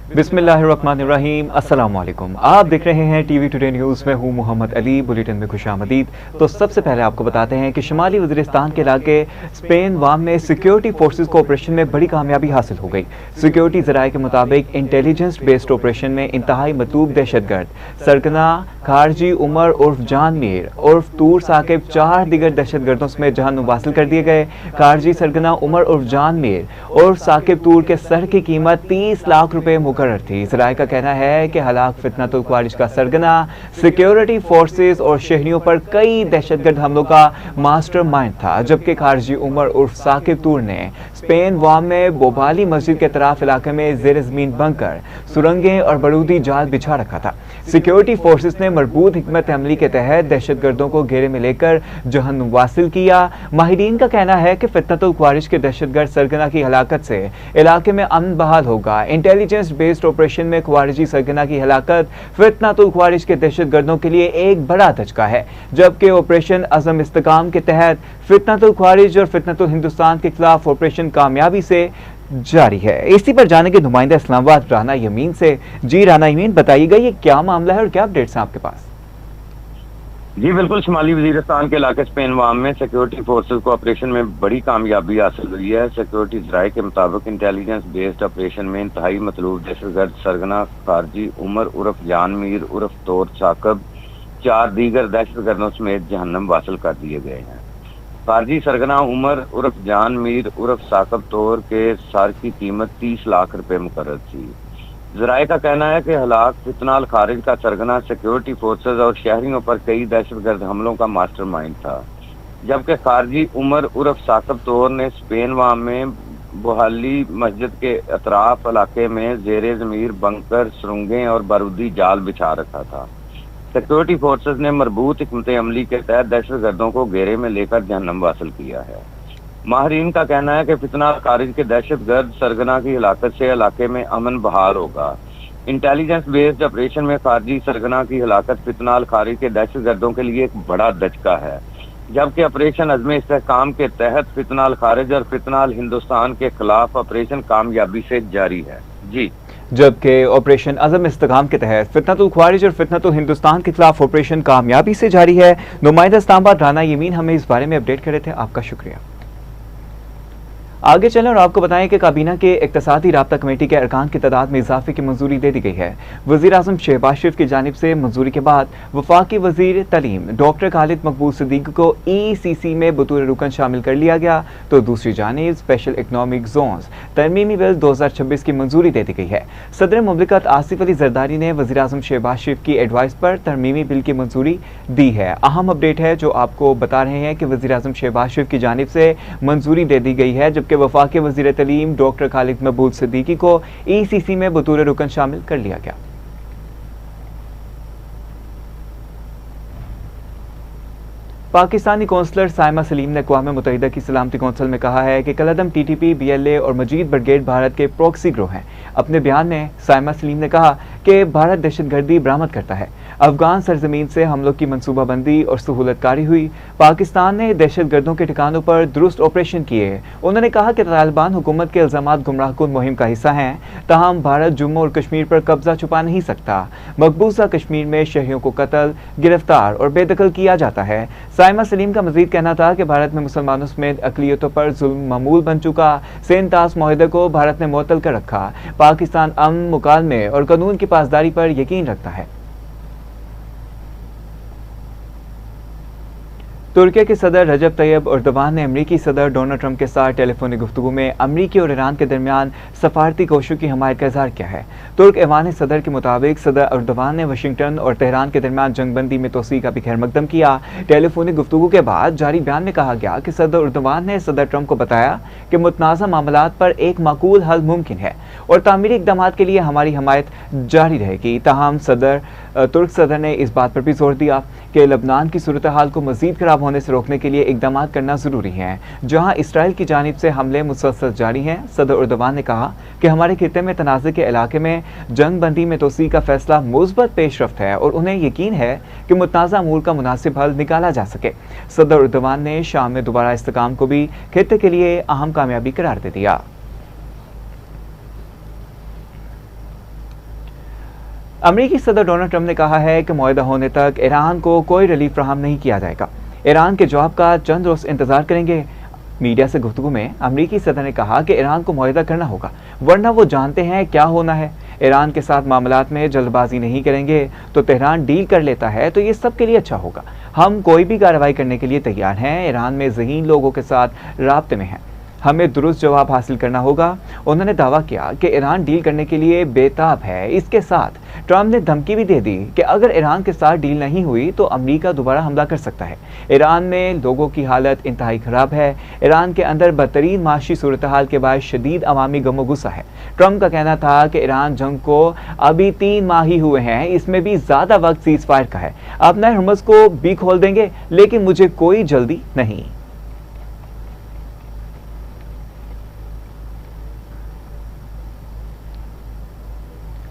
बिस्मिल्लाहिर्रहमानिर्रहीम। अस्सलाम वालेकुम। आप देख रहे हैं टीवी टुडे न्यूज़ में हूँ मोहम्मद अली। बुलेटिन में खुशामदीद। तो सबसे पहले आपको बताते हैं कि शुमाली वज़ीरिस्तान के इलाके स्पेन वाम में सिक्योरिटी फोर्सेस को ऑपरेशन में बड़ी कामयाबी हासिल हो गई। सिक्योरिटी ज़राए के मुताबिक इंटेलिजेंस बेस्ड ऑपरेशन में इंतहाई मतलूब दहशतगर्द सरगना खारजी उमर उर्फ जान मीर उर्फ तूर साकिब 4 दीगर दहशतगर्दों समेत जहन्नुम हासिल कर दिए गए। खारजी सरगना उमर उर्फ जान मीर उर्फ साकिब तूर के सर की कीमत 30 लाख रुपए मुकर्रर थी। ज़राए का कहना है कि हलाक फितनतुल ख्वारिज का सरगना सिक्योरिटी फोर्सेस और शहरियों पर कई दहशतगर्द हमलों का मास्टरमाइंड था, जबकि खारजी उमर उर्फ साकिब तूर ने स्पेन वाम में बोबाली मस्जिद के तराफ इलाके में जेर ज़मीन बंकर सुरंगें और बारूदी जाल बिछा रखा था। सिक्योरिटी फोर्सेस ने मरबूत हिकमत अमली के तहत दहशतगर्दों को घेरे में लेकर जहन्नुम वासिल किया। माहिरीन का कहना है कि फितनतुल ख्वारिज के दहशतगर्द सरगना की हलाकत से इलाके में अमन बहाल होगा। इंटेलिजेंस बेस्ड ऑपरेशन में ख्वारिजी सरगना की हलाकत फितनतुल ख्वारिज के दहशतगर्दों के लिए एक बड़ा धचका है, जबकि ऑपरेशन अज़म इस्तेकाम के तहत फितनतुल ख्वारिज और फितनतुल हिंदुस्तान के खिलाफ ऑपरेशन कामयाबी से जारी है। इसी पर जानेंगे नुमाइंदा इस्लामाबाद राना यमीन से। जी राना यमीन, बताइएगा ये क्या मामला है और क्या अपडेट्स हैं आपके पास? जी बिल्कुल, शुमाली वजीरिस्तान के इलाके स्पेन वाम में सिक्योरिटी फोर्सेस को ऑपरेशन में बड़ी कामयाबी हासिल हुई है। सिक्योरिटी ज़राए के मुताबिक इंटेलिजेंस बेस्ड ऑपरेशन में इंतहाई मतलूब दहशतगर्द सरगना खारजी उमर उर्फ जान मीर उर्फ तोर साकब 4 दीगर दहशतगर्दों समेत जहन्नम वासिल कर दिए गए हैं। खारजी सरगना उमर उर्फ जान मीर उर्फ साकब तोर के सर की कीमत 30 लाख रुपए मुकर्रर थी। ज़राए का कहना है कि हलाक फितनाल खारिज का सरगना सिक्योरिटी फोर्सेस और शहरियों पर कई दहशतगर्द हमलों का मास्टरमाइंड था, जबकि खारजी उमर उर्फ साकब तोर ने स्पेन वाम में बोहाली मस्जिद के अतराफ इलाके में जेरे ज़मीर बंकर सुरंगें और बारूदी जाल बिछा रखा था। सिक्योरिटी फोर्सेस ने मरबूत हिकमत अमली के तहत दहशतगर्दों को घेरे में लेकर जहन्नम हासिल किया है। माहरीन का कहना है कि फितना खारिज के दहशतगर्द सरगना की हलाकत से इलाके में अमन बहाल होगा। इंटेलिजेंस बेस्ड ऑपरेशन में खारजी सरगना की हलाकत फितनाल खारिज के दहशतगर्दों के लिए एक बड़ा धचका है, जबकि ऑपरेशन अज़म इस्तेहकाम के तहत फितनाल खारिज और फितनाल हिंदुस्तान के खिलाफ ऑपरेशन कामयाबी से जारी है। जी, जबकि ऑपरेशन अज़म इस्तेकाम के तहत फितनतुल ख्वारिज और फितनतुल हिंदुस्तान के खिलाफ ऑपरेशन कामयाबी से जारी है। नुमाइंदा इस्लामाबाद राना यमीन हमें इस बारे में अपडेट कर रहे थे, आपका शुक्रिया। आगे चलें और आपको बताएं कि काबीना के इक्तसादी राब्ता कमेटी के अरकान की तादाद में इजाफे की मंजूरी दे दी गई है। वज़ीर आज़म शहबाज शरीफ की जानिब से मंजूरी के बाद वफाकी वज़ीर तालीम डॉक्टर खालिद मकबूल सिद्दीकी को ECC में बतौर रुकन शामिल कर लिया गया, तो दूसरी जानिब स्पेशल इकनॉमिक जोन्स तरमीमी बिल 2026 की मंजूरी दे दी गई है। सदर मुमलिकत आसिफ अली जरदारी ने वज़ीर आज़म शहबाज शरीफ की एडवाइस पर तरमीमी बिल की मंजूरी दी है। अहम अपडेट है जो आपको बता रहे हैं कि वज़ीर आज़म शहबाज शरीफ की जानिब से मंजूरी दे दी गई है, जबकि वफाकी वज़ीर तालीम डॉक्टर खालिद मकबूल सिद्दीकी को ECC में बतौर रुकन शामिल कर लिया गया। पाकिस्तानी कौंसलर साइमा सलीम ने अक़वाम मुत्तहिदा की सलामती कौंसिल में कहा है कि कलअदम TTP, BLA और मजीद ब्रिगेड भारत के प्रॉक्सी ग्रोह हैं। अपने बयान में साइमा सलीम ने कहा कि भारत दहशतगर्दी बरामद करता है। अफगान सरजमीन से हमलों की मनसूबाबंदी और सहूलतकारी हुई। पाकिस्तान ने दहशतगर्दों के ठिकानों पर दुरुस्त ऑपरेशन किए। उन्होंने कहा कि तालिबान हुकूमत के इल्ज़ामात गुमराहकुन मुहिम का हिस्सा हैं, ताहम भारत जम्मू और कश्मीर पर कब्जा छुपा नहीं सकता। मकबूजा कश्मीर में शहरियों को कत्ल, गिरफ्तार और बेदखल किया जाता है। साइमा सलीम का मजीद कहना था कि भारत में मुसलमानों समेत अक़लियतों पर जुल्म मामूल बन चुका। सेंटास मुआहदे को भारत ने मुअत्तल कर रखा। पाकिस्तान अमन, मुकालमे और कानून की पासदारी पर यकीन रखता है। तुर्की के सदर रजब तैयब एर्दोगान ने अमरीकी सदर डोनाल्ड ट्रंप के साथ टेलीफोनिक गुफ्तगू में अमरीकी और ईरान के दरमियान सफारती कोशिशों की हमायत का इजहार किया है। तुर्क ऐवान सदर के मुताबिक सदर एर्दोगान ने वाशिंगटन और तेहरान के दरमियान जंगबंदी में तोसी का भी खैर मकदम किया। टेलीफोनिक गुफ्तगू के बाद जारी बयान में कहा गया कि सदर एर्दोगान ने सदर ट्रंप को बताया कि मुतनाज़ा मामलात पर एक माकूल हल मुमकिन है और तामीरी इक़दामात के लिए हमारी हमायत जारी रहेगी। ताहम तुर्क सदर ने इस बात पर भी जोर दिया कि लबनान की सूरत हाल को मजीद खराब होने से रोकने के लिए इकदाम करना जरूरी है, जहां इसराइल की जानिब से हमले मुसलसल जारी हैं। सदर एर्दोगान ने कहा कि हमारे खित्ते में तनाज़े के इलाके में जंग बंदी में तोसी का फैसला मुस्बत पेशरफ्त है और उन्हें यकीन है कि मुतनाज़ा अमूर का मुनासिब हल निकाला जा सके। सदर एर्दोगान ने शाम में दोबारा इस्तेकाम को भी खित्ते के लिए अहम कामयाबी करार दे दिया। अमेरिकी सदर डोनाल्ड ट्रंप ने कहा है कि मुआहदा होने तक ईरान को कोई रिलीफ फराहम नहीं किया जाएगा। ईरान के जवाब का चंद रोज इंतजार करेंगे। मीडिया से गुफ्तगू में अमेरिकी सदर ने कहा कि ईरान को मुआहदा करना होगा, वरना वो जानते हैं क्या होना है। ईरान के साथ मामलात में जल्दबाजी नहीं करेंगे तो तेहरान डील कर लेता है तो ये सब के लिए अच्छा होगा। हम कोई भी कार्रवाई करने के लिए तैयार हैं। ईरान में ज़हीन लोगों के साथ राब्ते में हैं, हमें दुरुस्त जवाब हासिल करना होगा। उन्होंने दावा किया कि ईरान डील करने के लिए बेताब है। इसके साथ ट्रंप ने धमकी भी दे दी कि अगर ईरान के साथ डील नहीं हुई तो अमेरिका दोबारा हमला कर सकता है। ईरान में लोगों की हालत इंतहाई खराब है। ईरान के अंदर बदतरीन माशी सूरत हाल के बाद शदीद अवामी गमो गुस्सा है। ट्रंप का कहना था कि ईरान जंग को अभी 3 माह ही हुए हैं, इसमें भी ज़्यादा वक्त सीज फायर का है। अपना हुर्मुज़ को भी खोल देंगे, लेकिन मुझे कोई जल्दी नहीं।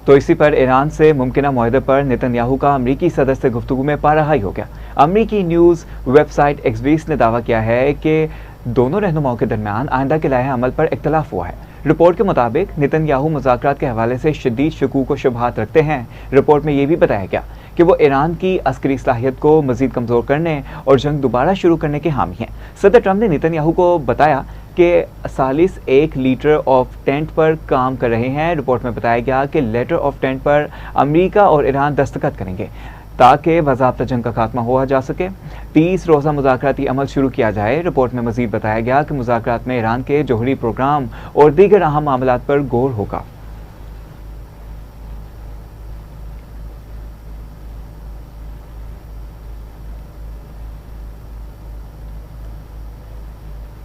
तो इसी पर ईरान से मुमकिन मुआहदे पर नेतन्याहू का अमरीकी सदर से गुफ्तगू में पाराहाई हो गया। अमरीकी न्यूज़ वेबसाइट एक्सबीस ने दावा किया है कि दोनों रहनुमाओं के दरमियान आइंदा के लाहे अमल पर इख्तलाफ हुआ है। रिपोर्ट के मुताबिक नेतन्याहू मुज़ाकरात के हवाले से शदीद शकूक व शुबहात रखते हैं। रिपोर्ट में यह भी बताया गया कि वो ईरान की अस्करी सलाहियत को मजीद कमज़ोर करने और जंग दोबारा शुरू करने के हामी हैं। सदर ट्रंप ने नेतन्याहू को बताया कि सालिस एक लीटर ऑफ टेंट पर काम कर रहे हैं। रिपोर्ट में बताया गया कि लेटर ऑफ टेंट पर अमेरिका और ईरान दस्तखत करेंगे ताकि बाज़ाब्ता जंग का खात्मा हुआ जा सके। 30 रोज़ा मुज़ाकराती अमल शुरू किया जाए। रिपोर्ट में मज़ीद बताया गया कि मुज़ाकरात में ईरान के जोहरी प्रोग्राम और दीगर अहम मामलात पर गौर होगा।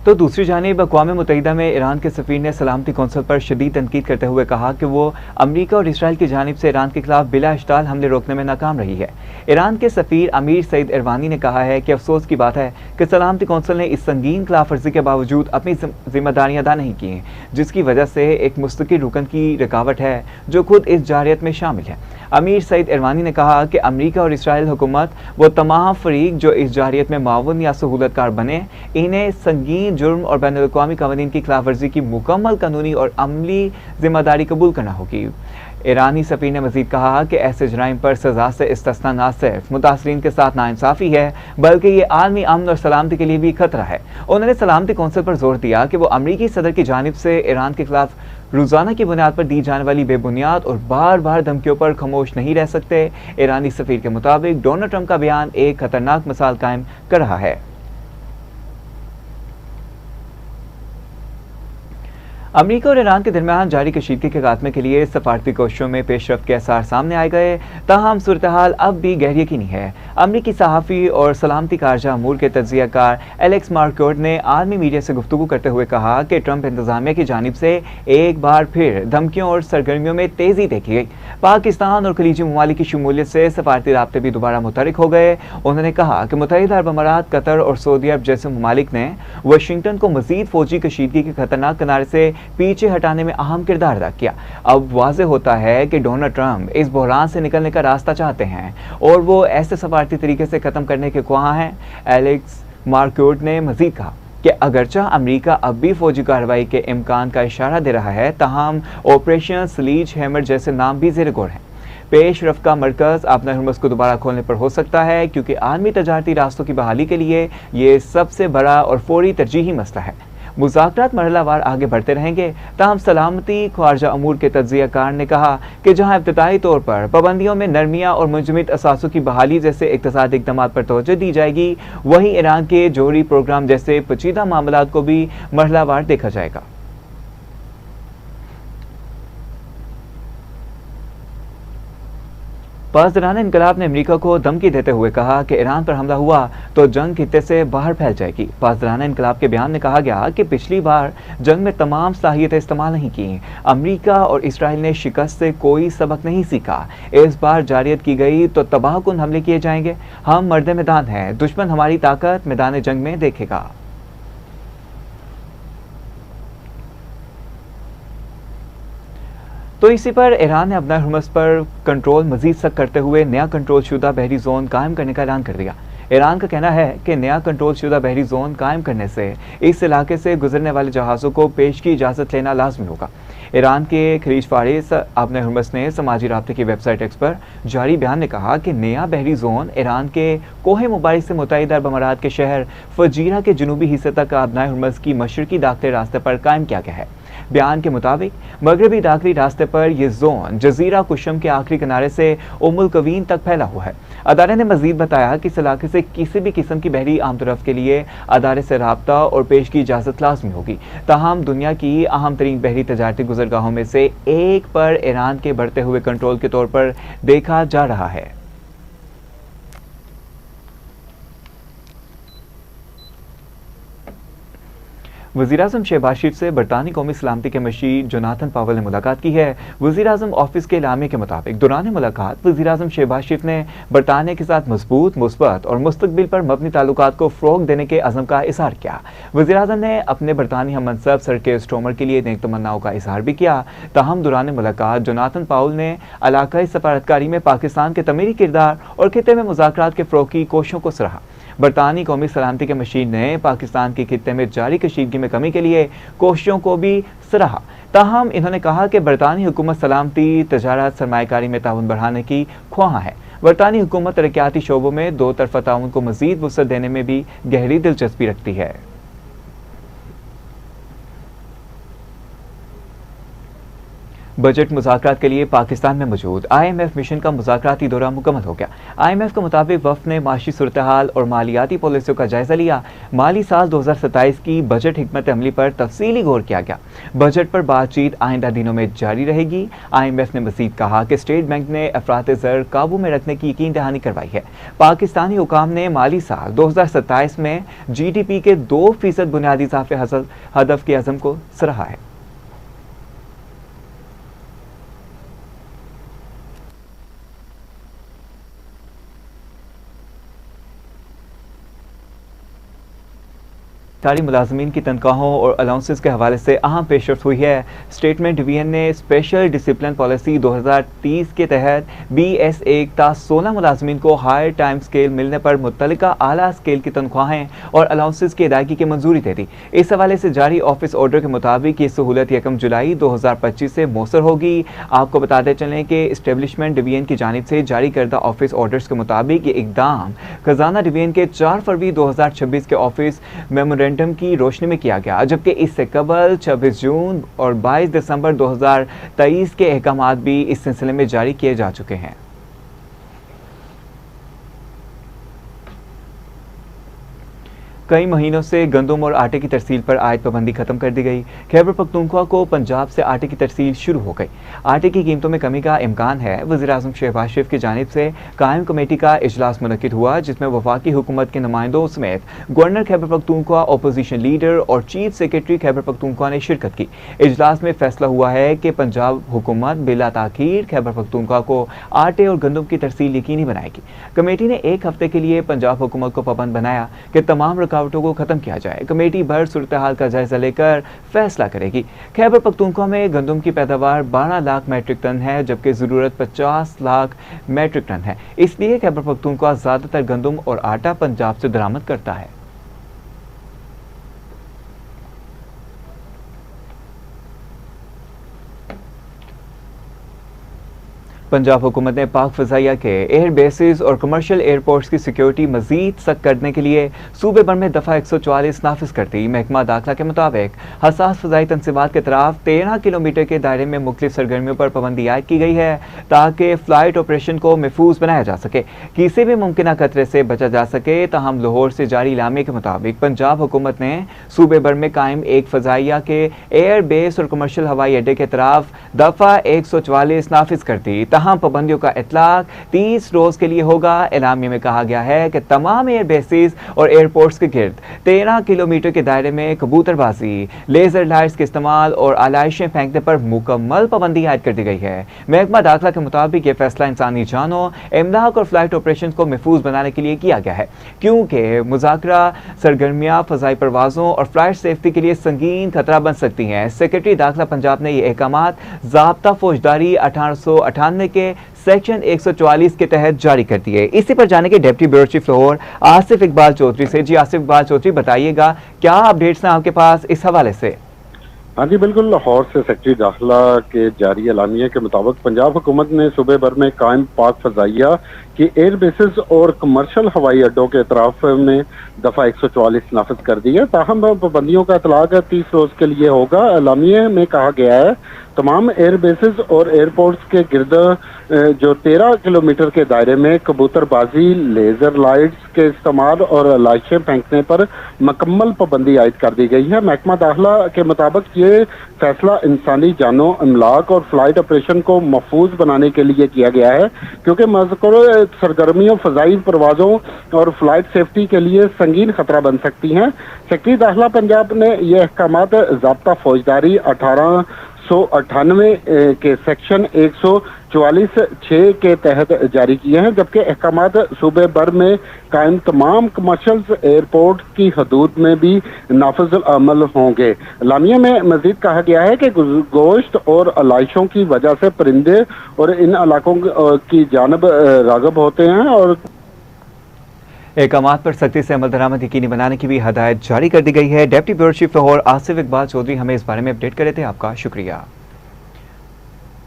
तो दूसरी जानिब अक़वाम मुत्तहिदा में ईरान के सफ़ीर ने सलामती कौंसिल पर शदीद तनकीद करते हुए कहा कि वो अमरीका और इसराइल की जानिब से ईरान के खिलाफ बिला इश्ताल हमले रोकने में नाकाम रही है। ईरान के सफ़ीर अमीर सईद इरवानी ने कहा है कि अफसोस की बात है कि सलामती कौंसिल ने इस संगीन खिलाफ वर्जी के बावजूद अपनी जिम्मेदारियाँ अदा नहीं की हैं, जिसकी वजह से एक मुस्तकिल रुकन की रुकावट है जो खुद इस जारियत में शामिल है। अमीर सईद इरवानी ने कहा कि अमरीका और इसराइल हुकूमत वो तमाम फरीक जो इस जारियत में मावन या सहूलतकार बने, इन्हें संगीन जुर्म और बैनुल अक़वामी क़वानीन की खिलाफ वर्जी की मुकम्मल कानूनी और अमली जिम्मेदारी कबूल करना होगी। ईरानी सफ़ीर ने मज़ीद कहा कि ऐसे जराइम पर सज़ा से इस्तिस्ना न सिर्फ मुतासरीन के साथ नाइंसाफ़ी है, बल्कि ये आलमी अमन और सलामती के लिए भी खतरा है। उन्होंने सलामती कौंसिल पर जोर दिया कि वो अमरीकी सदर की जानिब से ईरान के खिलाफ रोज़ाना की बुनियाद पर दी जाने वाली बेबुनियाद और बार बार धमकियों पर खामोश नहीं रह सकते। ईरानी सफ़ीर के मुताबिक डोनाल्ड ट्रंप का बयान एक खतरनाक मिसाल कायम कर रहा है। अमरीका और ईरान के दरमियान जारी कशीदगी के खात्मे के लिए सफारती कोशिशों में पेशरफ्त के आसार सामने आए गए, ताहम सूरत हाल अब भी गैर यकीनी है। अमरीकी सहाफ़ी और सलामती कारजा अमूर के तज्ज़ियाकार एलेक्स मार्क्योट ने आलमी मीडिया से गुफ्तगू करते हुए कहा कि ट्रंप इंतज़ामिया की जानिब से एक बार फिर धमकियों और सरगर्मियों में तेज़ी देखी गई। पाकिस्तान और खलीजी ममालिक की शमूलियत से सफारती राब्ते भी दोबारा मुतहरिक हो गए। उन्होंने कहा कि मुत्तहिदा अरब अमारात, कतर और सऊदी अरब जैसे ममालिक ने वाशिंगटन को मज़ीद फ़ौजी कशीदगी के खतरनाक किनारे से पीछे हटाने में अहम किरदार अदा किया। अब वाज़ेह होता है कि डोनाल्ड ट्रंप इस बहरान से निकलने का रास्ता चाहते हैं और वो ऐसे सफारती तरीके से ख़त्म करने के ख्वाह हैं। एलेक्स मार्क्योट ने मज़ीद कहा कि अगरचा अमेरिका अब भी फौजी कार्रवाई के इम्कान का इशारा दे रहा है, ताहम ऑपरेशन स्लीज हैमर जैसे नाम भी ज़ेर गौर हैं। पेश रफ्त का मरकज़ अपना हुर्मुज़ को दोबारा खोलने पर हो सकता है, क्योंकि आलमी तजारती रास्तों की बहाली के लिए ये सबसे बड़ा और फौरी तरजीही मसला है। मुज़ाकरात मरहलावार आगे बढ़ते रहेंगे। ताहम सलामती ख्वारजा अमूर के तज्ज़ियाकार ने कहा कि जहाँ इब्तिदाई तौर पर पाबंदियों में नरमियाँ और मुंजमद असासों की बहाली जैसे इक़्तिसादी इक़दामात पर तवज्जो दी जाएगी, वहीं ईरान के जोहरी प्रोग्राम जैसे पेचीदा मामलात को भी मरहलावार देखा जाएगा। पासदाराना इनकलाब ने अमेरिका को धमकी देते हुए कहा कि ईरान पर हमला हुआ तो जंग खित्ते से बाहर फैल जाएगी। पासदाराना इनकलाब के बयान में कहा गया कि पिछली बार जंग में तमाम सलाहियतें इस्तेमाल नहीं की। अमेरिका और इसराइल ने शिकस्त से कोई सबक नहीं सीखा। इस बार जारियत की गई तो तबाहकुन हमले किए जाएंगे। हम मर्द मैदान हैं, दुश्मन हमारी ताकत मैदान जंग में देखेगा। तो इसी पर ईरान ने अपना हुर्मुज़ पर कंट्रोल मजीद सख्त करते हुए नया कंट्रोल शुदा बहरी जोन कायम करने का ऐलान कर दिया। ईरान का कहना है कि नया कंट्रोल शुदा बहरी जोन कायम करने से इस इलाके से गुजरने वाले जहाज़ों को पेश की इजाज़त लेना लाजमी होगा। ईरान के खलीज फारिस अब्ने हुर्मस ने समाजी राब्ते की वेबसाइट एक्स पर जारी बयान में कहा कि नया बहरी जोन ईरान के कोहे मुबारिक से मुतहिद अरब अमारात के शहर फजीरा के जुनूबी हिस्से तक अब्ने हुर्मस की मशरकी दाखिली रास्ते पर कायम किया गया है। बयान के मुताबिक मगरबी दाखिली रास्ते पर यह जोन जजीरा कुशम के आखिरी किनारे से उम्मुल कवीन तक फैला हुआ है। अदारे ने मजीद बताया कि इस इलाके से किसी भी किस्म की बहरी आमतरफ के लिए अदारे से राब्ता और पेश की इजाज़त लाजमी होगी। ताहम दुनिया की अहम तरीन बहरी तजारती गुजरगाहों में से एक पर ईरान के बढ़ते हुए कंट्रोल के तौर पर देखा जा रहा है। वज़ीर-ए-आज़म शहबाज शरीफ से बरतानी कौमी सलामती के मशीर जोनाथन पावल ने मुलाकात की है। वज़ीर-ए-आज़म ऑफिस के एलामिया के मुताबिक दौरान मुलाकात वज़ीर-ए-आज़म शहबाज शरीफ ने बरतानिया के साथ मजबूत, मुस्बत और मुस्तकबिल पर मबनी ताल्लुकात को फ़रोग़ देने के अज़म का इज़हार किया। वज़ीर-ए-आज़म ने अपने बरतानी हम मनसब सर केयर स्टोमर के लिए नेक तमन्नाओं का इज़हार भी किया। ताहम दौरान मुलाकात जोनाथन पावल ने इलाकाई सफारतकारी में पाकिस्तान के तमीरी किरदार और खित्ते में मुज़ाकरात के फ़रोग़ की कोशिशों को सराहा। बरतानी कौमी सलामती के मशीर ने पाकिस्तान के खित्ते में जारी कशीदगी में कमी के लिए कोशिशों को भी सराहा। ताहम इन्होंने कहा कि बरतानी हुकूमत सलामती, तजारत, सरमायाकारी में ताउन बढ़ाने की ख्वाहां है। बरतानी हुकूमत तरक्याती शोबों में दो तरफा ताउन को मजीद वुसअत देने में भी गहरी दिलचस्पी रखती है। बजट मुज़ाकरात के लिए पाकिस्तान में मौजूद IMF मिशन का मुज़ाकराती दौरा मुकम्मल हो गया। IMF के मुताबिक वफ़द ने माशी सूरत हाल और मालियाती पॉलिसियों का जायजा लिया। माली साल 2027 की बजट हिकमत अमली पर तफसीली गौर किया गया। बजट पर बातचीत आइंदा दिनों में जारी रहेगी। IMF ने मज़ीद कहा कि स्टेट बैंक ने अफरात ज़र काबू में रखने की यकीन दहानी करवाई है। पाकिस्तानी हुकाम ने माली साल 2027 में GDP के 2% बुनियादी इजाफे हदफ के अज़म को सराहा है। सरकारी मुलाजमीन की तनख्वाहों और अलाउंसेस के हवाले से अहम पेशरफ हुई है। स्टेटमेंट डिवीजन ने स्पेशल डिसिप्लिन पॉलिसी 2030 के तहत BS1 ता 16 मुलाजमीन को हायर टाइम स्केल मिलने पर मुतल्लिका आला स्केल की तनख्वाहें और अलाउंसेस की अदायगी की मंजूरी दे दी। इस हवाले से जारी ऑफिस ऑर्डर के मुताबिक ये सहूलत 1 जुलाई 2025 से मौसर होगी। आपको बताते चलें कि इस्टेब्लिशमेंट डिवीजन की जानिब से जारी करदा ऑफिस ऑर्डर्स के मुताबिक ये इकदाम खजाना डिवीजन के 4 फरवरी 2026 के ऑफिस मेमोरेंडम की रोशनी में किया गया, जबकि इससे कबल 26 जून और 22 दिसंबर 2023 के अहकामात भी इस सिलसिले में जारी किए जा चुके हैं। कई महीनों से गंदम और आटे की तरसील पर आयद पाबंदी खत्म कर दी गई। खैबर पख्तूनख्वा को पंजाब से आटे की तरसील शुरू हो गई। आटे की कीमतों में कमी का इम्कान है। वज़ीर-ए-आज़म शहबाज शरीफ की जानिब से कायम कमेटी का इजलास मुनक्किद हुआ, जिसमें वफाकी हुकूमत के नुमाइंदों समेत governor Khyber Pakhtunkhwa, opposition leader और चीफ सेक्रेटरी खैबर पख्तूनख्वा ने शिरकत की। इजलास में फैसला हुआ है कि पंजाब हुकूमत बिला ताखीर खैबर पख्तूनख्वा को आटे और गंदम की तरसील यकीनी बनाएगी। कमेटी ने 1 हफ्ते के लिए पंजाब हुकूमत को पाबंद बनाया कि तमाम रुकावटों को खत्म किया जाए। कमेटी भर सूरत हाल का जायजा लेकर फैसला करेगी। खैबर पख्तूनख्वा में गंदम की पैदावार 12 लाख मैट्रिक टन है, जबकि जरूरत 50 लाख मैट्रिक टन है। इसलिए खैबर पख्तूनख्वा ज्यादातर गंदम और आटा पंजाब से दरामद करता है। पंजाब हुकूमत ने पाक फ़ज़ाइया के एयर बेसिस और कमर्शियल एयरपोर्ट्स की सिक्योरिटी मजीद सख्त करने के लिए सूबे भर में दफ़ा 144 नाफिज कर दी। महकमा दाखिला के मुताबिक हसास फ़ज़ाई तनसीबात के तरफ 13 किलोमीटर के दायरे में मुख्तलिफ सरगर्मियों पर पाबंदी आयद की गई है, ताकि फ़्लाइट ऑपरेशन को महफूज बनाया जा सके, किसी भी मुमकिन खतरे से बचा जा सके। ताहम लाहौर से जारी इलामे के मुताबिक पंजाब हुकूमत ने सूबे भर में कायम एक फ़ज़ाइया के एयर बेस और कमर्शियल हवाई अड्डे के तरफ दफ़ा 144 नाफिज कर दी। तमाम पाबंदियों का इतलाक 30 रोज के लिए होगा। एलामिया में कहा गया है कि तमाम एयर बेसिस और एयरपोर्ट्स के गिर्द 13 किलोमीटर के दायरे में कबूतरबाजी, लेजर लाइट्स के इस्तेमाल और आलाइशें फेंकने पर मुकम्मल पाबंदी आयद कर दी गई है। महकमा दाखिला के मुताबिक यह फैसला इंसानी जानों, इमदाद और फ्लाइट ऑपरेशन को महफूज बनाने के लिए किया गया है, क्योंकि मुज़ाकरा सरगर्मियां फ़ज़ाई परवाज़ों और फ्लाइट सेफ्टी के लिए संगीन खतरा बन सकती हैं। सेक्रेटरी दाखिला पंजाब ने ये अहकामात ज़ाब्ता फौजदारी 1898 के सेक्शन 144 के तहत जारी कर दिए। इसी पर जाने के deputy bureau chief Lahore Asif Iqbal Chaudhry से। जी आसिफ इकबाल चौधरी, बताइएगा क्या अपडेट्स हैं आपके पास इस हवाले से? हाँ जी बिल्कुल, लाहौर से सेक्रेटरी दाखिला के जारी एलामिया के मुताबिक पंजाब हुकूमत ने सूबे भर में कायम पाक फजाइया की एयर बेसिस और कमर्शल हवाई अड्डों के अतराफ में दफा 144 नाफिज कर दी है। ताहम पाबंदियों का इतलाक 30 रोज के लिए होगा। एलामिया में कहा गया है तमाम एयर बेसिस और एयरपोर्ट्स के गिर्द जो 13 किलोमीटर के दायरे में कबूतरबाजी, लेजर लाइट्स के इस्तेमाल और लाशें फेंकने पर मुकम्मल पाबंदी आयद कर दी गई है। महकमा दाखिला के मुताबिक ये फैसला इंसानी जानों, अमलाक और फ्लाइट ऑपरेशन को महफूज बनाने के लिए किया गया है, क्योंकि मज़कूर सरगर्मियों फजाई परवाजों और फ्लाइट सेफ्टी के लिए संगीन खतरा बन सकती हैं। सेक्रेटरी दाखिला पंजाब ने यह अहकामात ज़ाब्ता फौजदारी 1898 के सेक्शन 144(6) के तहत जारी किए हैं, जबकि अहकामात सूबे भर में कायम तमाम कमर्शियल एयरपोर्ट की हदूद में भी नाफिज अमल होंगे। लामिया में मजीद कहा गया है कि गोश्त और अलाइशों की वजह से परिंदे और इन इलाकों की जानब राग़ब होते हैं और अहकामात पर सख्ती से अमल दरामद यकीनी बनाने की भी हदायत जारी कर दी गई है। Deputy bureau chief Lahore Asif Iqbal Chaudhry हमें इस बारे में अपडेट कर रहे थे, आपका शुक्रिया।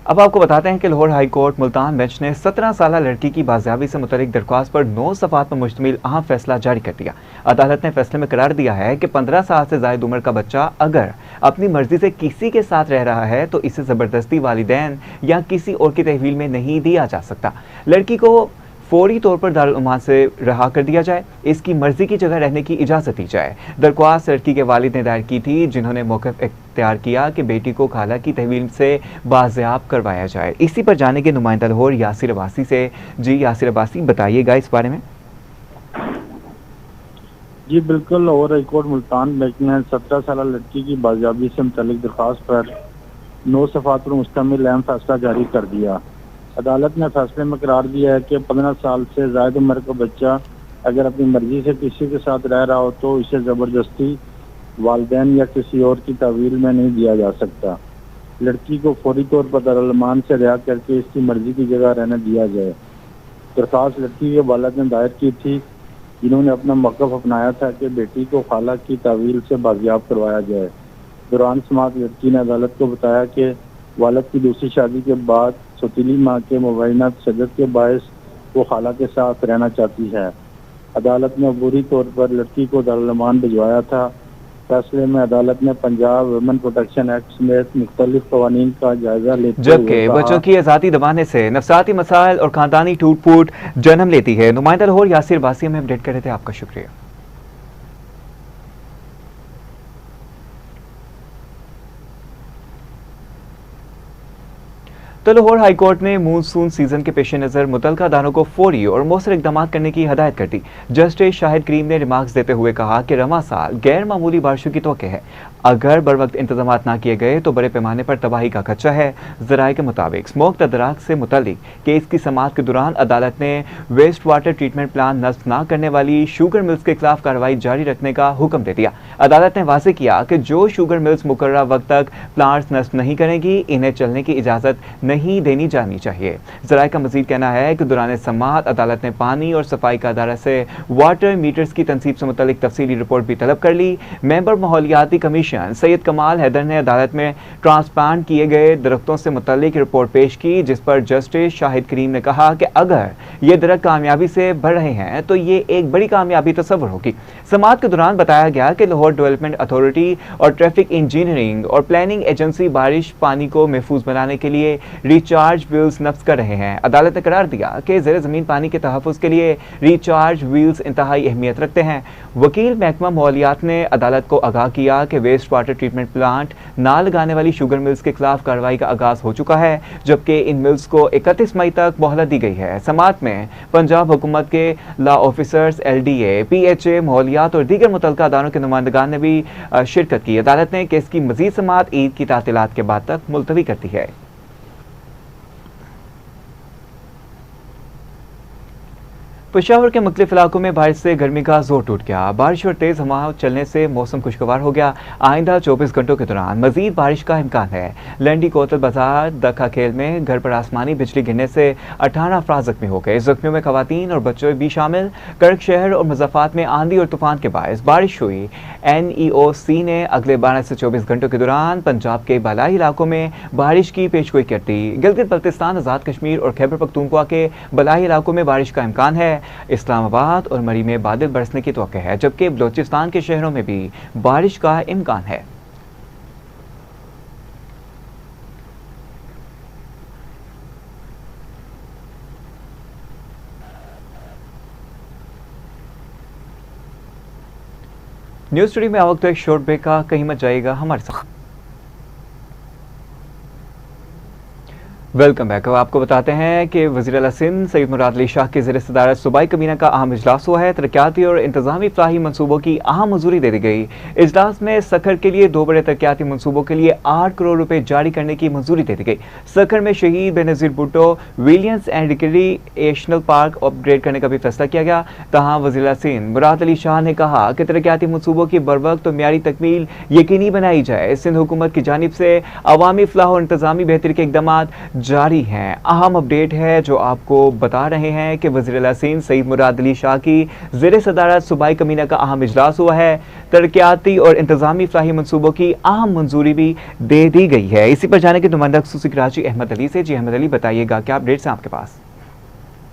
अब आपको बताते हैं कि Lahore high court Multan bench ने 17 साल लड़की की बाजियाबी से मुतल्लिक दरख्वास्त पर 9 सफ़ात पर मुश्तमिल अहम फैसला जारी कर दिया। अदालत ने फैसले में करार दिया है कि 15 साल से ज़ायद उम्र का बच्चा अगर अपनी मर्जी से किसी के साथ रह रहा है तो इसे ज़बरदस्ती वालिदैन या किसी और की तहवील में नहीं दिया जा सकता। लड़की को फौरी तौर पर दारुल उमान से रहा कर दिया जाए, इसकी मर्जी की जगह रहने की इजाज़त दी जाए। दरख्वास्त लड़की के वालिद ने दायर की थी, जिन्होंने मौक़िफ़ इख्तियार किया कि बेटी को खाला की तहवील से बाज़याब करवाया जाए। इसी पर जाने के नुमाइंदा लाहौर यासिर अब्बासी से। जी यासिर अब्बासी, बताइएगा इस बारे में। जी बिल्कुल, Lahore high court Multan bench ने 17 साल लड़की की बाजियाबी से मुतल्लिक दरख्वास्त पर 9 सफ़ात पर मुश्तमिल अहम फैसला जारी कर दिया। अदालत ने फैसले में करार दिया है कि 15 साल से ज़ायद उम्र का बच्चा अगर अपनी मर्जी से किसी के साथ रह रहा हो तो इसे ज़बरदस्ती वालिदैन या किसी और की तहवील में नहीं दिया जा सकता। लड़की को फौरी तौर पर दारुल उमान से रिहा करके इसकी मर्जी की जगह रहने दिया जाए। दरख्वास्त लड़की के वालिद ने दायर की थी, जिन्होंने अपना मौक़िफ़ अपनाया था कि बेटी को खाला की तहवील से बाजियाब करवाया जाए। दौरान समाअत लड़की ने अदालत को बताया कि वालिद की दूसरी शादी के बाद सौतीली माँ के मुबैना तशद्दुद के बायस वो खाला के साथ रहना चाहती है। अदालत ने अबूरी तौर पर लड़की को दारुल उमान भिजवाया था। फैसले में अदालत ने पंजाब वुमेन प्रोटेक्शन एक्ट समेत मुख्तलिफ कवानीन का जायजा लेते हुए जबकि बच्चों की आज़ादी दबाने से नफसाती मसाइल और खानदानी टूट फूट जन्म लेती है। नुमाइंदा लाहौर यासिर अब्बासी में अपडेट कर रहे थे, आपका शुक्रिया। तो लाहौर हाई कोर्ट ने मानसून सीजन के पेश नज़र मुतल्लिका अदालों को फौरी और मौसर इक़दाम करने की हदायत कर दी। जस्टिस शाहिद करीम ने रिमार्क्स देते हुए कहा कि रवां साल गैर मामूली बारिशों की तौक़े है। अगर बर वक्त इंतजाम ना किए गए तो बड़े पैमाने पर तबाही का खदशा है। ज़राए के मुताबिक स्मोक तदराक से मुतल्लिक केस की समाअत के दौरान अदालत ने वेस्ट वाटर ट्रीटमेंट प्लान नस्ब ना करने वाली शुगर मिल्स के खिलाफ कार्रवाई जारी रखने का हुक्म दे दिया। अदालत ने वाज़ेह किया कि जो शुगर मिल्स मुकर्रर वक्त तक प्लांट्स नस्ब नहीं करेंगी, इन्हें चलने की इजाज़त नहीं देनी जानी चाहिए। ज़राए का मजीद कहना है कि दौरान समाअत अदालत ने पानी और सफाई का अदारा से वाटर मीटर्स की तनसीब से मुतल्लिक तफसीली रिपोर्ट भी तलब कर ली। मेंबर माहौलियाती कमीशन सैयद कमाल हैदर ने अदालत में ट्रांसप्लांट किए गए दरख्तों से मुतल्लिक रिपोर्ट पेश की, जिस पर जस्टिस शाहिद करीम ने कहा कि अगर ये दरख्त कामयाबी से बढ़ रहे हैं तो ये एक बड़ी कामयाबी तस्वर होगी। समाअत के दौरान बताया गया कि लाहौर डेवलपमेंट अथॉरिटी और ट्रैफिक इंजीनियरिंग और प्लानिंग एजेंसी बारिश पानी को महफूज बनाने के लिए रिचार्ज व्हील्स नफ्ज कर रहे हैं। अदालत ने करार दिया कि ज़ेर ज़मीन पानी के तहफ़्फ़ुज़ के लिए रिचार्ज व्हील्स इंतहाई अहमियत रखते हैं। वकील महकमा माहौलियात ने अदालत को आगाह किया कि वेस्ट वाटर ट्रीटमेंट प्लांट ना लगाने वाली शुगर मिल्स के खिलाफ कार्रवाई का आगाज हो चुका है, जबकि इन मिल्स को 31 मई तक मोहलत दी गई है। समाअत में पंजाब हुकूमत के लॉ ऑफिसर्स, LDA, PHA, माहौलियात और दीगर मुतल्लिका अदालों के नुमाइंदगान ने भी शिरकत की। अदालत ने केस की मजीद समाअत ईद की तातीलात के बाद तक मुलतवी कर दी है। पेशावर के मुख्तलिफ इलाकों में बारिश से गर्मी का जोर टूट गया। बारिश और तेज हवा चलने से मौसम खुशगवार हो गया। आइंदा 24 घंटों के दौरान मजीद बारिश का इम्कान है। लंडी कोतल बाजार दखा खेल में घर पर आसमानी बिजली गिरने से 18 अफराद जख्मी हो गए। जख्मियों में खवातीन और बच्चे भी शामिल। कर्क शहर और मुजफ्फराबाद में आंधी और तूफान के बायस बारिश हुई। NEOC ने अगले 12 से 24 घंटों के दौरान पंजाब के बालाई इलाकों में बारिश की पेशगोई कर दी। गिलगित बल्तिस्तान, आजाद कश्मीर और खैबर पख्तूनख्वा के बालाई इलाकों में बारिश का इम्कान है। इस्लामाबाद और मरी में बादल बरसने की तौक़्क़ा है, जबकि बलोचिस्तान के शहरों में भी बारिश का इम्कान है। न्यूज़ टुडे में आ वक्त एक शॉर्ट ब्रेक का, कहीं मत जाइएगा, हमारे साथ। Welcome back. अब आपको बताते हैं कि वज़ीर आला सिंध सैयद मुराद अली शाह की ज़ेर सदारत सूबाई कबीना का अहम इजलास हुआ है। तरक्याती और इंतजामी फलाही मनसूबों की अहम मंजूरी दे दी गई। इजलास में सखर के लिए 2 बड़े तरक्याती मनसूबों के लिए 8 करोड़ रुपए जारी करने की मंजूरी दे दी गई। सखर में शहीद Benazir Bhutto Williams and recreational park upgrade करने का भी फैसला किया गया। तहाँ वज़ीर आला सिंध मुराद अली शाह ने कहा कि तरक्याती मनसूबों की बरवक्त और म्यारी तकमील यकीनी बनाई जाए। सिंध हुकूमत की जानिब से अवामी फलाह और इंतजामी बेहतरी के इक़दाम जारी हैं। अहम अपडेट है जो आपको बता रहे हैं कि वज़ीर आला सिंध सैयद मुराद अली शाह की ज़ेर सदारत सूबाई कबीना का अहम इजलास हुआ है। तरक्याती और इंतजामी फलाही मनसूबों की अहम मंजूरी भी दे दी गई है। इसी पर जाने के नुमाइंदा ख़ुसूसी कराची अहमद अली से। जी अहमद अली, बताइएगा क्या अपडेट्स हैं आपके पास?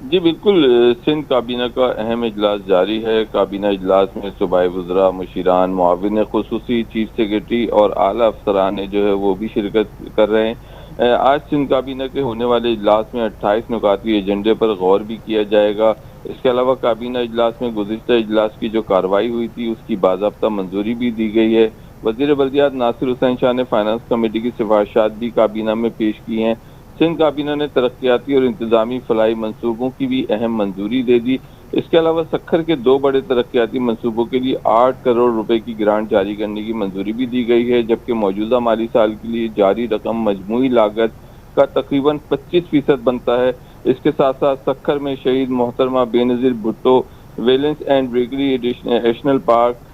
जी बिल्कुल, सिंध काबीना का अहम इजलास जारी है। काबीना इजलास में सूबाई वज़रा, मुशीरान, मुआविन ख़ुसूसी, चीफ सेक्रेटरी और आला अफसरान जो है वो भी शिरकत कर रहे हैं। आज सिंध काबीना के होने वाले इजलास में 28 नुकाती एजेंडे पर गौर भी किया जाएगा। इसके अलावा काबीना इजलास में गुज़िश्ता इजलास की जो कार्रवाई हुई थी उसकी बाज़ाब्ता मंजूरी भी दी गई है। वज़ीर बल्दियात नासिर हुसैन शाह ने फाइनेंस कमेटी की सिफारिशात भी काबीना में पेश की हैं। सिंध काबीना ने तरक्याती और इंतजामी फलाही मनसूबों की भी अहम मंजूरी दे दी। इसके अलावा सखर के 2 बड़े तरक्याती मनसूबों के लिए 8 करोड़ रुपए की ग्रांट जारी करने की मंजूरी भी दी गई है, जबकि मौजूदा माली साल के लिए जारी रकम मजमूई लागत का तकरीबन 25% बनता है। इसके साथ साथ सखर में शहीद मोहतरमा Benazir Bhutto Williams and recreational park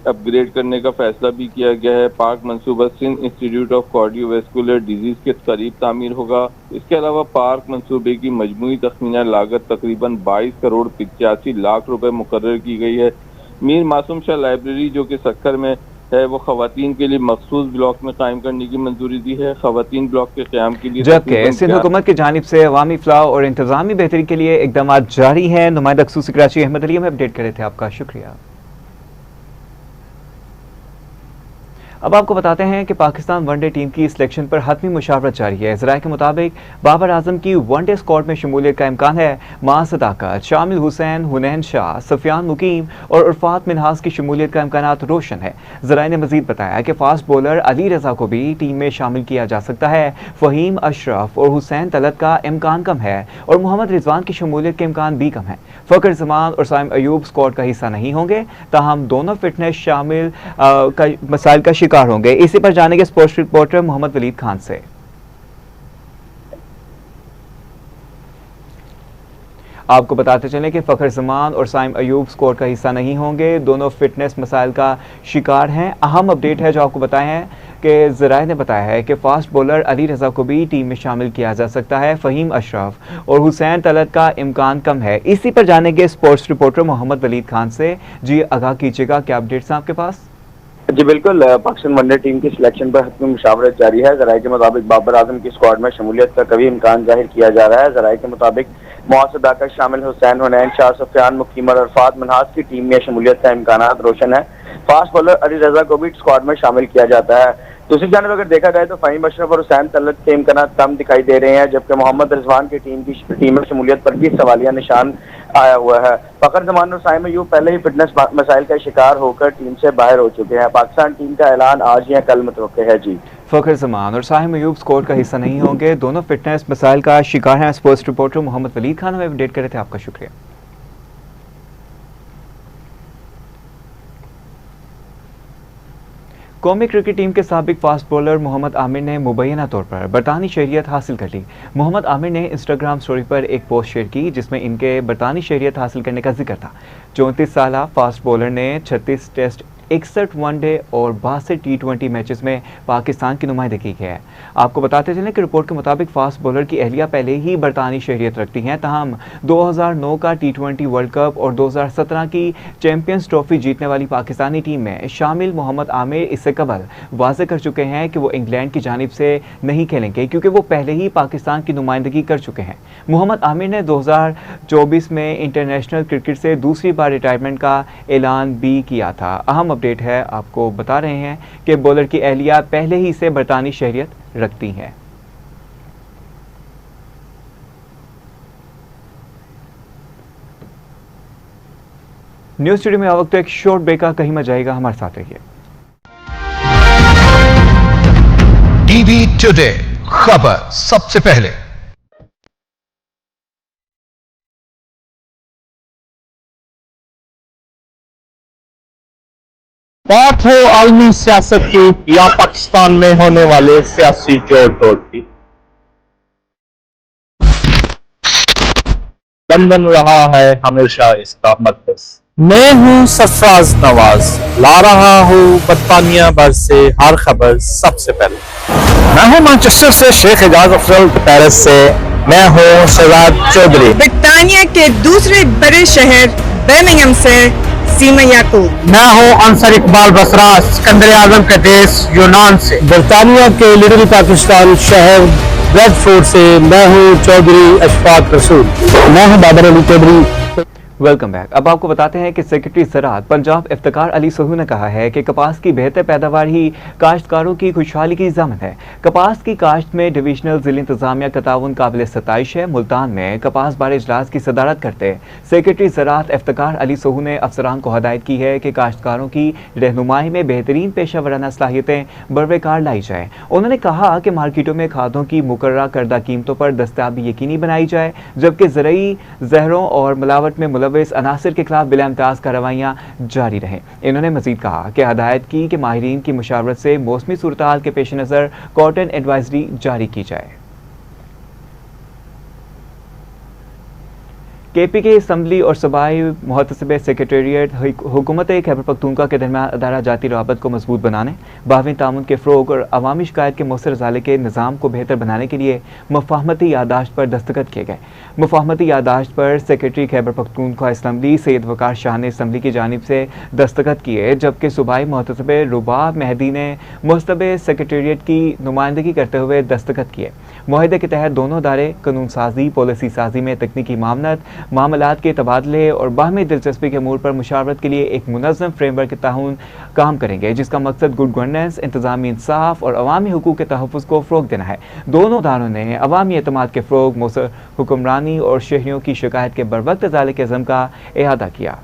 upgrade करने का फैसला भी किया गया है। पार्क मंसूबा Sindh institute of cardiovascular disease के करीब तामीर होगा। इसके अलावा पार्क मंसूबे की मजमूई तखमीना लागत तकरीबन 22 करोड़ 85 लाख रुपए मुकर्रर की गई है। मीर मासूम शाह लाइब्रेरी जो कि सक्कर में है वो खवातीन के लिए मखसूस ब्लॉक में कायम करने की मंजूरी दी है। खवातीन ब्लॉक के क़याम के लिए जबकि सिंध हुकूमत की जानिब से अवामी फलाह और इंतजामी बेहतरी के लिए इकदाम जारी हैं। नुमाइंदा ख़ुसूसी कराची अहमद अली में अपडेट कर रहे थे, आपका शुक्रिया। अब आपको बताते हैं कि पाकिस्तान वनडे टीम की सिलेक्शन पर हतमी मुशावरत जारी है। ज़राए के मुताबिक बाबर आजम की वनडे स्क्वाड में शमूलियत का इम्कान है। मां सदाकत, शामिल हुसैन, हुनैन शाह, सफियान मुकीम और उर्फात मिनहास की शमूलियत का इम्कान रोशन है। ज़राए ने मजीद बताया कि फास्ट बॉलर अली रजा को भी टीम में शामिल किया जा सकता है। फ़हीम अशरफ और हुसैन तलत का इम्कान कम है और मोहम्मद रिजवान की शमूलियत के इम्कान भी कम है। फ़खर जमान और साइम अयूब स्क्वाड का हिस्सा नहीं होंगे, ताहम दोनों फिटनेस शामिल मसाइल का शिकार होंगे। इसी पर जानेंगे स्पोर्ट्स रिपोर्टर मोहम्मद वलीद खान से। आपको बताते चलें कि फ़खर जमान और साइम अयूब स्क्वाड का हिस्सा नहीं होंगे, दोनों फिटनेस मसाइल का शिकार हैं। अहम अपडेट है जो आपको बताए हैं कि ज़राए ने बताया है कि फास्ट बॉलर अली रजा को भी टीम में शामिल किया जा सकता है। फ़हीम अशरफ और हुसैन तलत का इम्कान कम है। इसी पर जानेंगे स्पोर्ट्स रिपोर्टर मोहम्मद वलीद खान से। जी आगाह कीजिएगा, क्या अपडेट्स हैं आपके पास? जी बिल्कुल, पाकिस्तान वनडे टीम की सिलेक्शन पर हतमी मुशावरत जारी है। ज़राए के मुताबिक बाबर आजम की स्क्वाड में शमूलियत का कभी इम्कान जाहिर किया जा रहा है। ज़राए के मुताबिक मौसद आकर शामिल हुसैन, हुनैन शाह, सफियान मुकीम और अरफात मिनहास की टीम में शमूलियत का इम्कान रोशन है। फास्ट बॉलर अली रजा को भी स्क्वाड में शामिल किया जाता है। दूसरी जानब अगर देखा जाए तो फ़हीम अशरफ और हुसैन तलत के इम्कान कम दिखाई दे रहे हैं, जबकि मोहम्मद रिजवान की टीम में शमूलियत पर भी सवालिया निशान आया हुआ है। फ़खर जमान और साइम अयूब पहले ही फिटनेस मसाइल का शिकार होकर टीम से बाहर हो चुके हैं। पाकिस्तान टीम का ऐलान आज या कल मुतवक्के है। जी फ़खर जमान और साहिम अयूब स्क्वाड का हिस्सा नहीं होंगे, दोनों फिटनेस मसाइल का शिकार हैं। स्पोर्ट्स रिपोर्टर मोहम्मद वलीद खान हमें अपडेट कर रहे थे, आपका शुक्रिया। कौमी क्रिकेट टीम के साबिक फास्ट बॉलर मोहम्मद आमिर ने मुबैना तौर पर बरतानी शहरियत हासिल कर ली। मोहम्मद आमिर ने इंस्टाग्राम स्टोरी पर एक पोस्ट शेयर की जिसमें इनके बरतानी शहरियत हासिल करने का जिक्र था। 34 साल फास्ट बॉलर ने 36 टेस्ट, 61 वनडे और 62 T20 मैचेस में पाकिस्तान की नुमाइंदगी की है। आपको बताते चलें कि रिपोर्ट के मुताबिक फास्ट बॉलर की अहलिया पहले ही बरतानी शहरियत रखती हैं, तहम 2009 का T20 वर्ल्ड कप और 2017 की चैंपियंस ट्रॉफी जीतने वाली पाकिस्तानी टीम में शामिल मोहम्मद आमिर इससे कबल वाज़ेह कर चुके हैं कि वो इंग्लैंड की जानिब से नहीं खेलेंगे क्योंकि वो पहले ही पाकिस्तान की नुमाइंदगी कर चुके हैं। मोहम्मद आमिर ने 2024 में इंटरनेशनल क्रिकेट से दूसरी बार रिटायरमेंट का ऐलान भी किया था। अहम अपडेट है, आपको बता रहे हैं कि बॉलर की अहलिया पहले ही से बरतानी शहरियत रखती हैं। न्यूज स्टूडियो में वक्त एक शॉर्ट ब्रेक का, कहीं मत जाएगा, हमारे साथ रहिए। टीवी टुडे, खबर सबसे पहले। बात हो आलमी सियासत की या पाकिस्तान में होने वाले सियासी जोड़ तोड़ की, लंदन रहा है हमेशा इसका मरकज। मैं हूँ सरफराज नवाज, ला रहा हूँ बरतानिया भर से हर खबर सबसे पहले। मैं हूँ मैनचेस्टर से शेख एजाज अफजल, पेरिस से मैं हूँ शहजाद चौधरी, बरतानिया के दूसरे बड़े शहर बर्मिंघम से सीमा याकूब। मैं हूँ अंसर इकबाल बसरा, सिकंदर आजम का देश यूनान से। बरतानिया के लिटिल पाकिस्तान शहर ब्रेडफोर्ड से मैं हूँ चौधरी अशफाक रसूल। मैं हूँ बाबर अली चौधरी। Welcome back. अब आपको बताते हैं कि सेक्रेटरी ज़राअत पंजाब इफ्तिकार अली सोहू ने कहा है कि कपास की बेहतर पैदावार ही काश्तकारों की खुशहाली की ज़मानत है। कपास की काश्त में डिवीजनल ज़िला इंतज़ामिया का ताउन काबिल सताइश है। मुल्तान में कपास बार इजलास की सदारत करते सेक्रेटरी ज़राअत इफ्तिकार अली सोहू ने अफसरान को हदायत की है कि काश्तकारों की रहनुमाई में बेहतरीन पेशा वराना सलाहियतें बरवेकार लाई जाए। उन्होंने कहा कि मार्केटों में खादों की मुकर्रर करदा कीमतों पर दस्तयाबी यकीनी बनाई जाए, जबकि ज़रूरी जहरों और मिलावट में मुलविस अनासिर के खिलाफ बिला इम्तियाज कार्रवाइयाँ जारी रहें। इन्होंने मजीद कहा कि हदायत की कि माहिरीन की मुशावरत से मौसमी सूरत हाल के पेश नज़र कॉटन एडवाइजरी जारी की जाए। KPK असम्बली और सूबाई मुहतसिब सेक्रेटेरिएट हुकूमत खैबर पख्तूनख्वा के दरमियान अदारा जाती रवाबत को मजबूत बनाने, बाहमी ताउन के फ़रोग और अवामी शिकायत के मौसर इजाले के निज़ाम को बेहतर बनाने के लिए मुफाहमती यादाश्त पर दस्तखत किए गए। मुफाहमती यादाश्त पर सेक्रेटरी खैबर पख्तूनख्वा असम्बली सैयद वकार शाह ने असम्बली की जानिब से दस्तखत किए, जबकि सूबाई मुहतसिब रुबाब मेहदी ने मुस्तबे सेक्रेटेरिएट की नुमाइंदगी करते हुए दस्तखत किए। मुआहदे के तहत दोनों अदारे कानून साजी, पॉलिसी साजी में तकनीकी मामलत, मामलात के तबादले और बाहमी दिलचस्पी के अमूर पर मुशावरत के लिए एक मुनज़्ज़म फ्रेमवर्क के ताउन काम करेंगे, जिसका मकसद गुड गवर्नेंस, इंतजामी इंसाफ और अवामी हुकूक के तहफ़्फ़ुज़ को फ़रोग़ देना है। दोनों अदारों ने अवामी एतमाद के फ़रोग़, मौसर हुक्मरानी और शहरियों की शिकायत के बरवक्त इज़ाले के अज़्म का इहाता किया।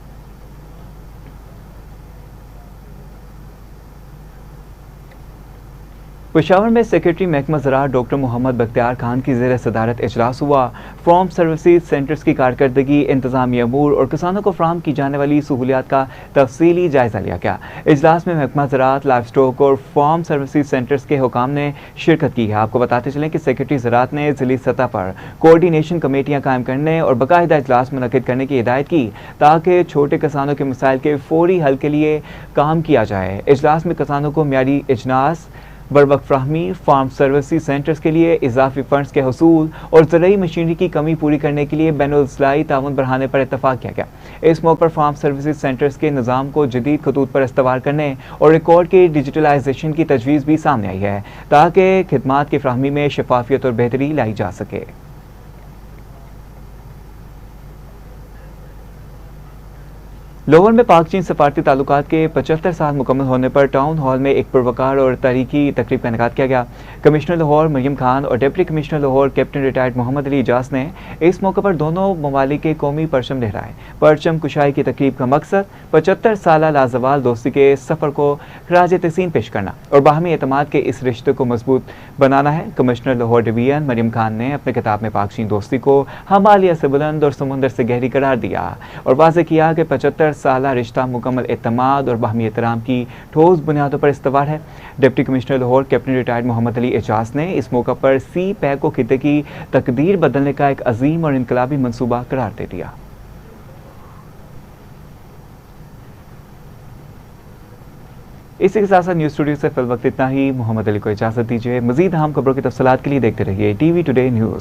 पेशावर में सेक्रेटरी महकमा ज़राअत डॉक्टर मोहम्मद बख्तियार खान की ज़ेर सदारत इजलास हुआ। फार्म सर्विसेज सेंटर्स की कारकर्दगी, इंतजामी अमूर और किसानों को फराहम की जाने वाली सहूलियात का तफसीली जायज़ा लिया गया। इजलास में महकमा ज़राअत, लाइफ स्टॉक और फार्म सर्विसेज सेंटर्स के हुकाम ने शिरकत की है। आपको बताते चलें कि सेक्रेटरी ज़राअत ने ज़िली सतह पर कोऑर्डिनेशन कमेटियाँ कायम करने और बाकायदा इजलास मुनक़िद करने की हिदायत की ताकि छोटे किसानों के मसाइल के फौरी हल के लिए काम किया जाए। इजलास में किसानों को मियारी इजनास, बरवक्त फ्राहमी, फार्म सर्विसेज सेंटर्स के लिए इजाफी फंड्स के हसूल और ज़रूरी मशीनरी की कमी पूरी करने के लिए बैनुल-ज़िलाई ताउन बढ़ाने पर इत्तफाक किया गया। इस मौके पर फार्म सर्विसेज सेंटर्स के निज़ाम को जदीद खतूत पर इस्तेमाल करने और रिकॉर्ड के डिजिटलाइजेशन की तजवीज़ भी सामने आई है ताकि खिदमात की फ्राहमी में शफाफियत और बेहतरी लाई जा सके। लाहौर में पाक चीन सफारती ताल्लुकात के 75 साल मुकम्मल होने पर टाउन हॉल में एक पुरवकार और तारीखी तकरीब का इनेकाद किया गया। कमिश्नर लाहौर मरियम खान और deputy commissioner Lahore captain retired Mohammad Ali Ijaz ने इस मौके पर दोनों ममालिक के कौमी परचम लहराए। परचम कुशाई की तकरीब का मकसद 75 साल लाजवाल दोस्ती के सफ़र को खराज तहसीन पेश करना और बाहमी एतमाद के इस रिश्ते को मजबूत बनाना है। कमिश्नर लाहौर डिवीजन मरियम खान ने अपने किताब में पाक चीन दोस्ती को हमालिया से बुलंद और समुंदर से गहरी करार दिया और वाज़ेह किया कि 75 साला रिश्ता मुकम्मल एतमाद और बाहमी एहतराम की ठोस बुनियादों पर इस्तवार है। Deputy commissioner Lahore captain retired Mohammad Ali Ejaz ने इस मौका पर सी पैक को खिते की तकदीर बदलने का एक अजीम और इनकलाबी मंसूबा करार दे दिया। इसी के साथ साथ न्यूज़ स्टूडियो से फिल वक्त इतना ही। मोहम्मद अली को इजाज़त दीजिए। मज़ीद अहम खबरों की तफसीलात के लिए देखते रहिए टीवी टुडे न्यूज़।